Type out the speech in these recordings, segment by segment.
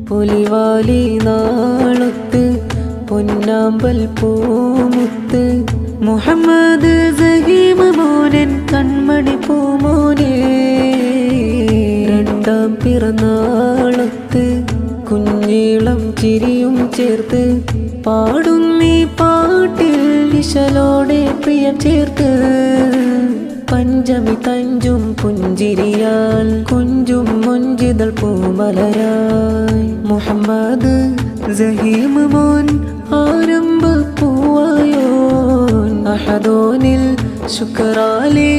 പുലിവാലി നാളത്ത് പൊന്നാമ്പൽ പൂമുത്ത് മുഹമ്മദ് സഹീമ മോനൻ കൺമണി പൂമോനെ. രണ്ടാം പിറന്നാളത്ത് കുഞ്ഞീളം ചിരിയും ചേർത്ത് പാടുന്നീ പാട്ടിൽ വിശലോടെ പ്രിയം ചേർത്ത്. പഞ്ചമി തഞ്ചും പുഞ്ചിരിയാൽ കുഞ്ചും മുഞ്ചിതൾ പൂമലരായി മുഹമ്മദ് സഹീമ മോൻ ആരംഭ പൂവായോൻ. അഹദോനിൽ ശുക്രാലി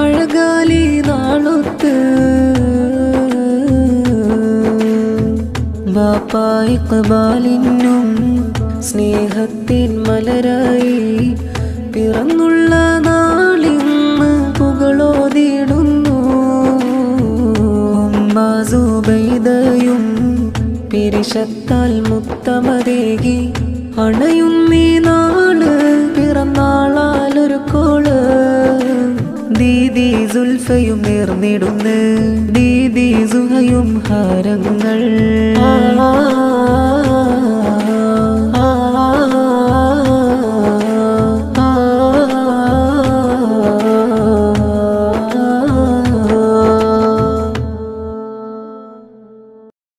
അഴകാലി നാളൊത്ത് ബാപ്പാ ഇഖ്ബാലിനും സ്നേഹത്തിൻ മലരായി പിറന്നുള്ള നാളിന്ന് പുകളോതിടുന്നു. ഉമ്മ സുബൈദയും പിരിശത്താൽ മുത്തമതേകി അണയുന്നീ നാള് പിറന്നാളാലൊരു കോള്. ദീദി സുൽഫയും നേർന്നിടുന്ന് ദീദി സുഹയും ഹാരങ്ങൾ.